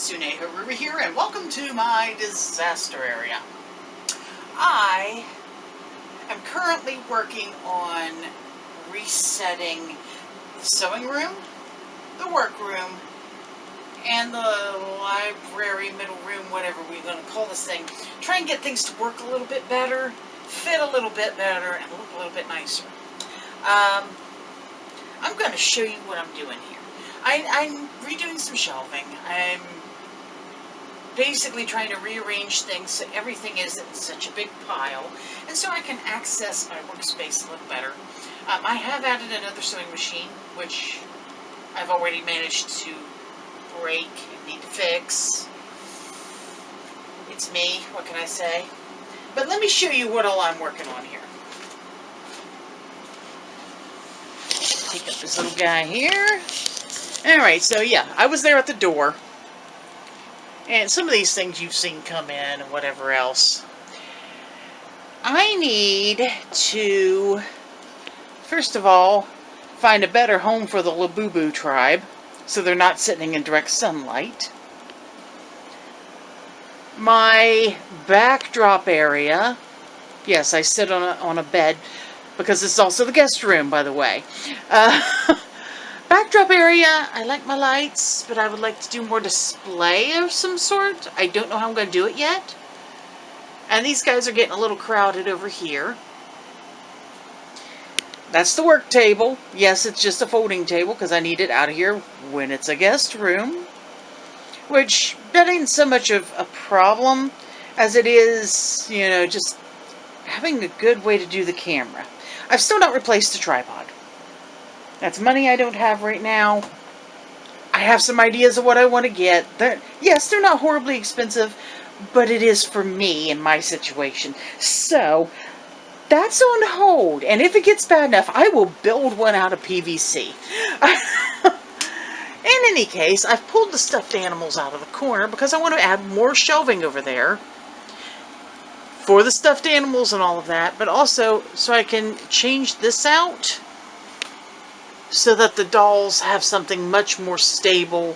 Kitsune Haruru here, and welcome to my disaster area. I am currently working on resetting the sewing room, the workroom, and the library, middle room, whatever we're going to call this thing. Try and get things to work a little bit better, fit a little bit better, and look a little bit nicer. I'm going to show you what I'm doing here. I'm redoing some shelving. I'm basically trying to rearrange things so everything isn't such a big pile, and so I can access my workspace a little better. I have added another sewing machine, which I've already managed to break and need to fix. It's me, what can I say? But let me show you what all I'm working on here. Take up this little guy here. Alright, so yeah, I was there at the door. And some of these things you've seen come in and whatever else. I need to, first of all, find a better home for the Labubu tribe, so they're not sitting in direct sunlight. My backdrop area, yes, I sit on a bed, because this is also the guest room, by the way. Backdrop area, I like my lights, but I would like to do more display of some sort. I don't know how I'm going to do it yet. And these guys are getting a little crowded over here. That's the work table. Yes, it's just a folding table because I need it out of here when it's a guest room. Which, that ain't so much of a problem as it is, you know, just having a good way to do the camera. I've still not replaced the tripod. That's money I don't have right now. I have some ideas of what I want to get. Yes, they're not horribly expensive, but it is for me in my situation. So, that's on hold. And if it gets bad enough, I will build one out of PVC. In any case, I've pulled the stuffed animals out of the corner because I want to add more shelving over there for the stuffed animals and all of that, but also so I can change this out so that the dolls have something much more stable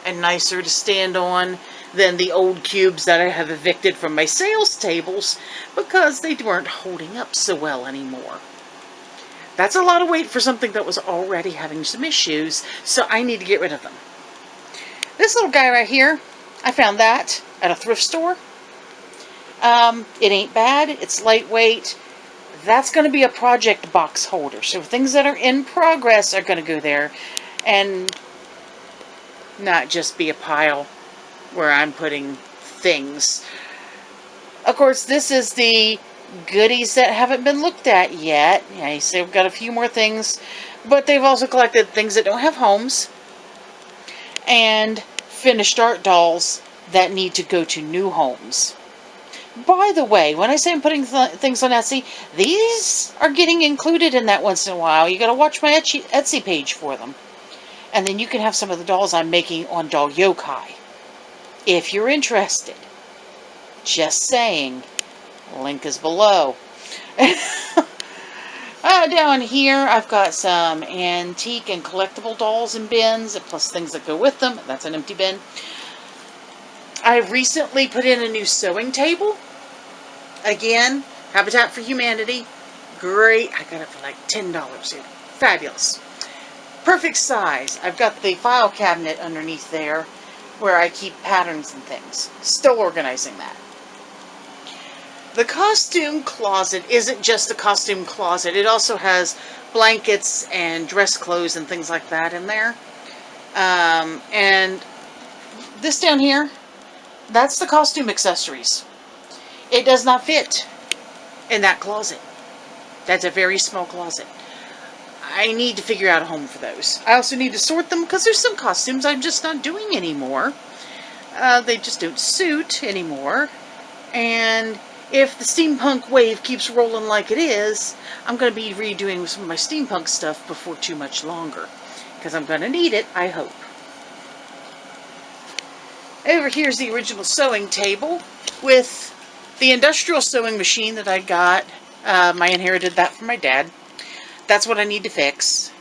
and nicer to stand on than the old cubes that I have evicted from my sales tables because they weren't holding up so well anymore. That's a lot of weight for something that was already having some issues, so I need to get rid of them. This little guy right here, I found that at a thrift store. It ain't bad. It's lightweight. That's going to be a project box holder. So things that are in progress are going to go there and not just be a pile where I'm putting things. Of course, this is the goodies that haven't been looked at yet. Yeah, you see, I've got a few more things, but they've also collected things that don't have homes and finished art dolls that need to go to new homes. By the way, when I say I'm putting things on Etsy, these are getting included in that once in a while. You got to watch my Etsy page for them. And then you can have some of the dolls I'm making on Doll Yokai, if you're interested. Just saying. Link is below. Down here, I've got some antique and collectible dolls and bins, plus things that go with them. That's an empty bin. I recently put in a new sewing table. Again, Habitat for Humanity. Great. I got it for like $10 here. Fabulous. Perfect size. I've got the file cabinet underneath there where I keep patterns and things. Still organizing that. The costume closet isn't just a costume closet. It also has blankets and dress clothes and things like that in there. And this down here, that's the costume accessories. It does not fit in that closet. That's a very small closet. I need to figure out a home for those. I also need to sort them because there's some costumes I'm just not doing anymore. They just don't suit anymore. And if the steampunk wave keeps rolling like it is, I'm going to be redoing some of my steampunk stuff before too much longer. Because I'm going to need it, I hope. Over here's the original sewing table with the industrial sewing machine that I got. I inherited that from my dad. That's what I need to fix.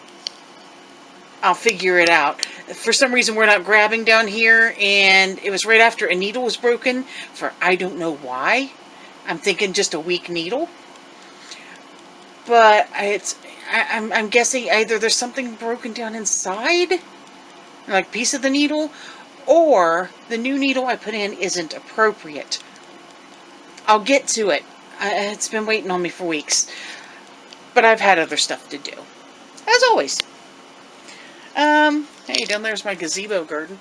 I'll figure it out. For some reason, we're not grabbing down here, and it was right after a needle was broken, for I don't know why. I'm thinking just a weak needle. But I'm guessing either there's something broken down inside, like piece of the needle, or the new needle I put in isn't appropriate. I'll get to it. It's been waiting on me for weeks. But I've had other stuff to do. As always. Hey, down there's my gazebo garden.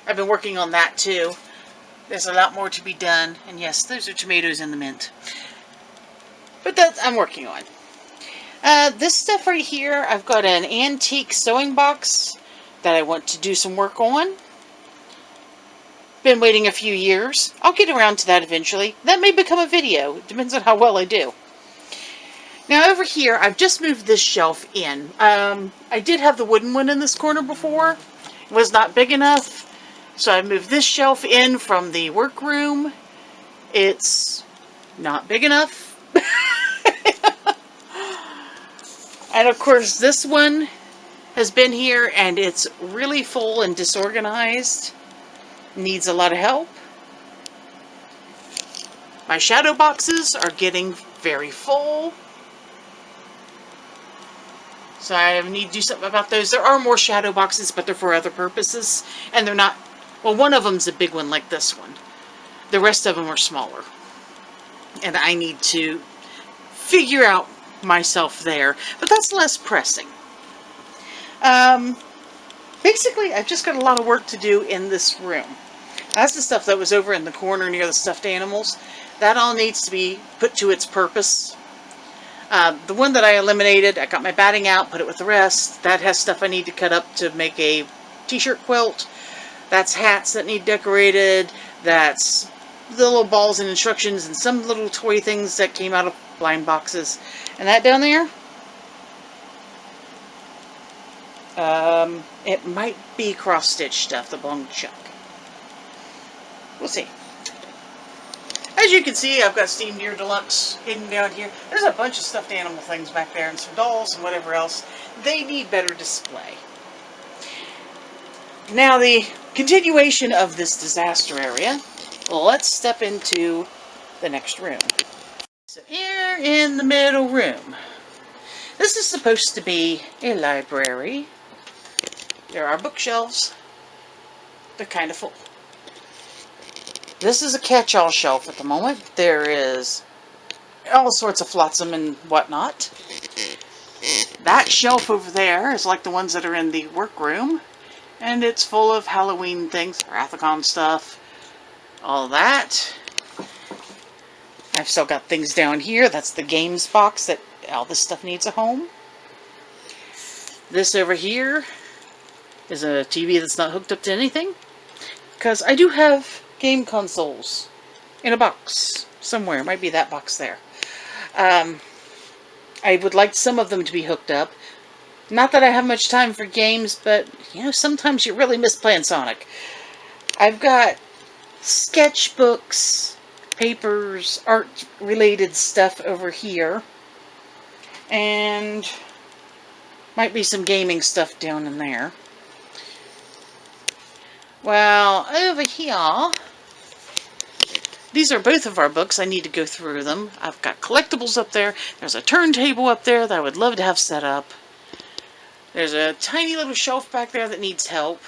I've been working on that too. There's a lot more to be done. And yes, those are tomatoes in the mint. But that I'm working on. This stuff right here, I've got an antique sewing box that I want to do some work on. Been waiting a few years. I'll get around to that eventually. That may become a video. It depends on how well I do. Now over here, I've just moved this shelf in. I did have the wooden one in this corner before. It was not big enough. So I moved this shelf in from the workroom. It's not big enough. And of course this one has been here and it's really full and disorganized. Needs a lot of help. My shadow boxes are getting very full. So I need to do something about those. There are more shadow boxes, but they're for other purposes. And they're not, well, one of them's a big one like this one. The rest of them are smaller. And I need to figure out myself there. But that's less pressing. Basically, I've just got a lot of work to do in this room. That's the stuff that was over in the corner near the stuffed animals. That all needs to be put to its purpose. The one that I eliminated, I got my batting out, put it with the rest. That has stuff I need to cut up to make a t-shirt quilt. That's hats that need decorated. That's the little balls and instructions and some little toy things that came out of blind boxes. And that down there, it might be cross-stitch stuff that belonged to Chuck. We'll see. As you can see, I've got Steam Deer Deluxe hidden down here. There's a bunch of stuffed animal things back there and some dolls and whatever else. They need better display. Now, the continuation of this disaster area, let's step into the next room. So here in the middle room, this is supposed to be a library. There are bookshelves. They're kind of full. This is a catch-all shelf at the moment. There is all sorts of flotsam and whatnot. That shelf over there is like the ones that are in the workroom. And it's full of Halloween things, Rathacon stuff, all that. I've still got things down here. That's the games box that all this stuff needs a home. This over here is a TV that's not hooked up to anything. Because I do have game consoles in a box somewhere. It might be that box there. I would like some of them to be hooked up. Not that I have much time for games, but, you know, sometimes you really miss playing Sonic. I've got sketchbooks, papers, art-related stuff over here. And might be some gaming stuff down in there. Well, over here, these are both of our books. I need to go through them. I've got collectibles up there. There's a turntable up there that I would love to have set up. There's a tiny little shelf back there that needs help.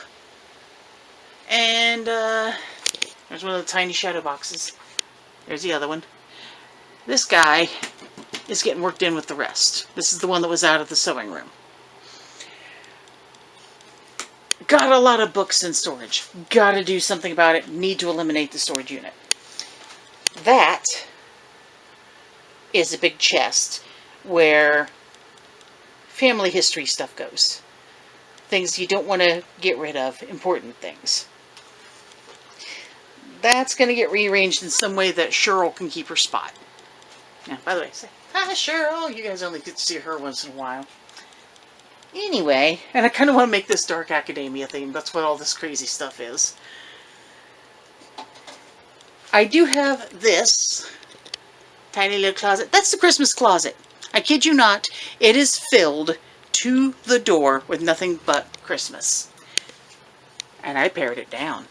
And there's one of the tiny shadow boxes. There's the other one. This guy is getting worked in with the rest. This is the one that was out of the sewing room. Got a lot of books in storage. Gotta do something about it. Need to eliminate the storage unit. That is a big chest where family history stuff goes. Things you don't want to get rid of. Important things. That's going to get rearranged in some way that Cheryl can keep her spot. Now, by the way, say, hi Cheryl. You guys only get to see her once in a while. Anyway, and I kind of want to make this Dark Academia theme. That's what all this crazy stuff is. I do have this tiny little closet. That's the Christmas closet. I kid you not. It is filled to the door with nothing but Christmas. And I pared it down.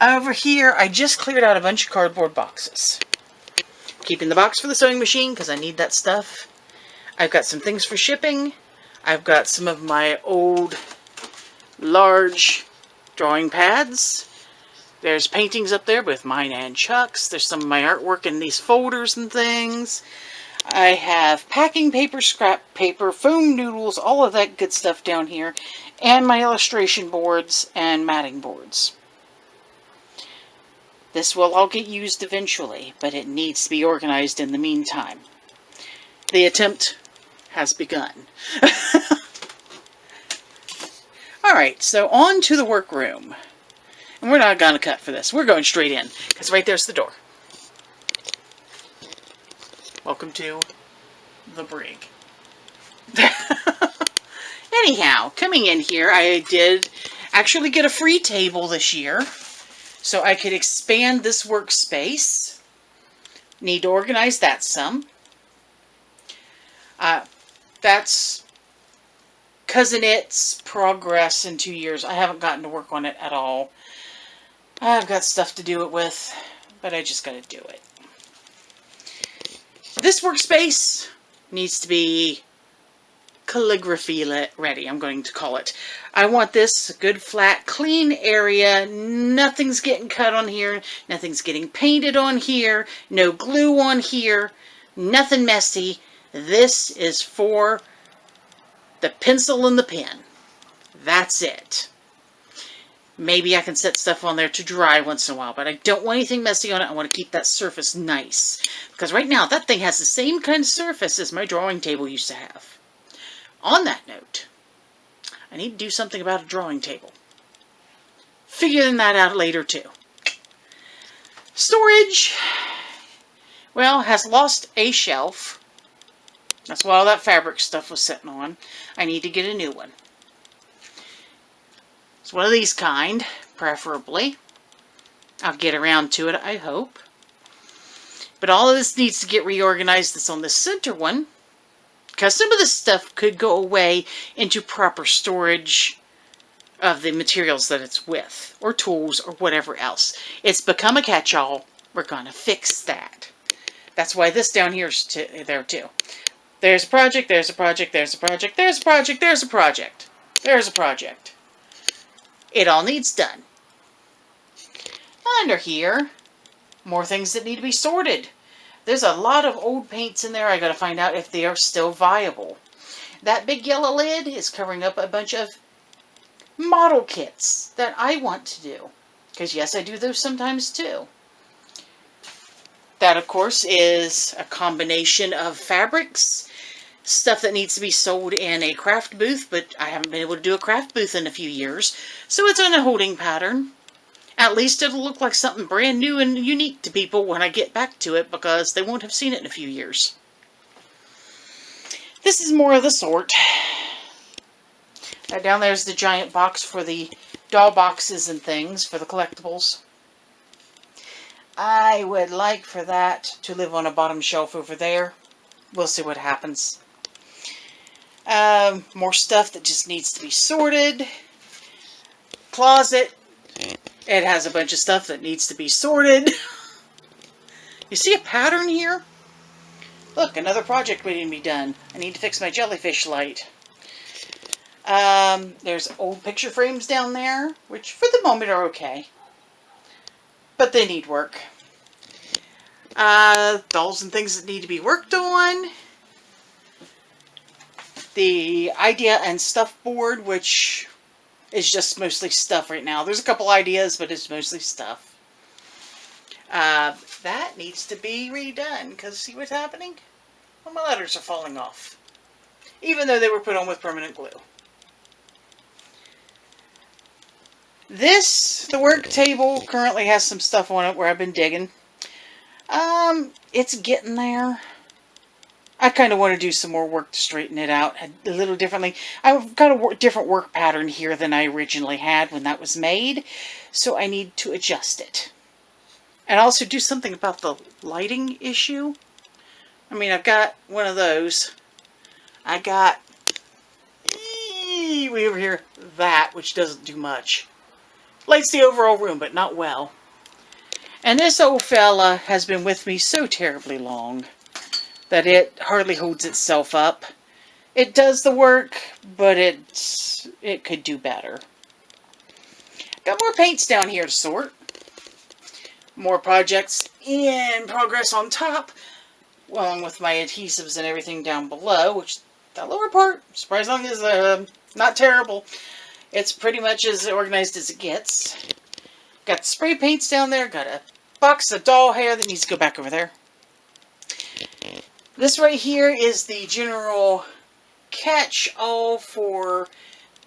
Over here, I just cleared out a bunch of cardboard boxes. Keeping the box for the sewing machine because I need that stuff. I've got some things for shipping. I've got some of my old large drawing pads. There's paintings up there with mine and Chuck's. There's some of my artwork in these folders and things. I have packing paper, scrap paper, foam noodles, all of that good stuff down here. And my illustration boards and matting boards. This will all get used eventually, but it needs to be organized in the meantime. The attempt has begun. Alright, so on to the workroom. And we're not going to cut for this. We're going straight in, because right there's the door. Welcome to the brig. Anyhow, coming in here, I did actually get a free table this year, so I could expand this workspace. Need to organize that some. That's Cousin It's progress in 2 years. I haven't gotten to work on it at all. I've got stuff to do it with, but I just got to do it. This workspace needs to be calligraphy ready, I'm going to call it. I want this good, flat, clean area. Nothing's getting cut on here. Nothing's getting painted on here. No glue on here. Nothing messy. This is for the pencil and the pen. That's it. Maybe I can set stuff on there to dry once in a while, but I don't want anything messy on it. I want to keep that surface nice. Because right now, that thing has the same kind of surface as my drawing table used to have. On that note, I need to do something about a drawing table. Figuring that out later, too. Storage, well, has lost a shelf. That's what all that fabric stuff was sitting on. I need to get a new one. It's one of these kind, preferably. I'll get around to it, I hope. But all of this needs to get reorganized. That's on the center one. Because some of this stuff could go away into proper storage of the materials that it's with. Or tools, or whatever else. It's become a catch-all. We're going to fix that. That's why this down here is there too. There's a project, there's a project, there's a project, there's a project, there's a project. There's a project. It all needs done. Under here, more things that need to be sorted. There's a lot of old paints in there. I got to find out if they are still viable. That big yellow lid is covering up a bunch of model kits that I want to do. Because yes, I do those sometimes too. That, of course, is a combination of fabrics, stuff that needs to be sold in a craft booth, but I haven't been able to do a craft booth in a few years, so it's on a holding pattern. At least it'll look like something brand new and unique to people when I get back to it, because they won't have seen it in a few years. This is more of the sort. Down there's the giant box for the doll boxes and things, for the collectibles. I would like for that to live on a bottom shelf over there. We'll see what happens. More stuff that just needs to be sorted. Closet. It has a bunch of stuff that needs to be sorted. You see a pattern here? Look, another project waiting to be done. I need to fix my jellyfish light. There's old picture frames down there, which for the moment are okay. But they need work. Dolls and things that need to be worked on. The idea and stuff board, which is just mostly stuff right now. There's a couple ideas, but it's mostly stuff. That needs to be redone, because see what's happening? Well, my letters are falling off. Even though they were put on with permanent glue. The work table, currently has some stuff on it where I've been digging. It's getting there. I kind of want to do some more work to straighten it out a little differently. I've got a different work pattern here than I originally had when that was made, so I need to adjust it. And also do something about the lighting issue. I mean, I've got one of those. I got way over here that, which doesn't do much. Lights the overall room, but not well. And this old fella has been with me so terribly long that it hardly holds itself up. It does the work, but it could do better. Got more paints down here to sort. More projects in progress on top, along with my adhesives and everything down below, which that lower part, surprisingly, is not terrible. It's pretty much as organized as it gets. Got the spray paints down there, got a box of doll hair that needs to go back over there. This right here is the general catch-all for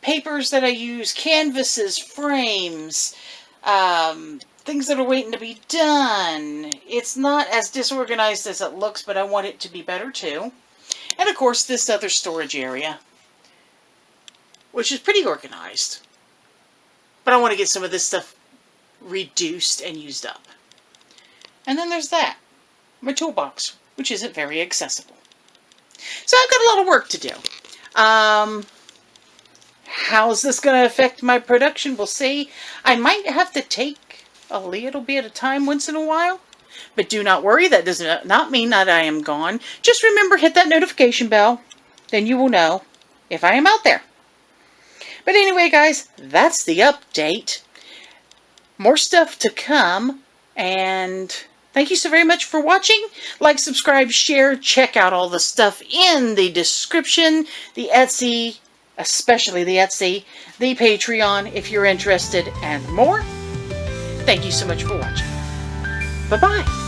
papers that I use, canvases, frames, things that are waiting to be done. It's not as disorganized as it looks, but I want it to be better too. And of course, this other storage area, which is pretty organized. But I want to get some of this stuff reduced and used up. And then there's that, my toolbox, which isn't very accessible. So I've got a lot of work to do. How's this going to affect my production? We'll see. I might have to take a little bit of time once in a while. But do not worry, that does not mean that I am gone. Just remember, hit that notification bell. Then you will know if I am out there. But anyway, guys, that's the update. More stuff to come. And thank you so very much for watching. Like, subscribe, share, check out all the stuff in the description. The Etsy, especially the Etsy, the Patreon if you're interested, and more. Thank you so much for watching. Bye-bye.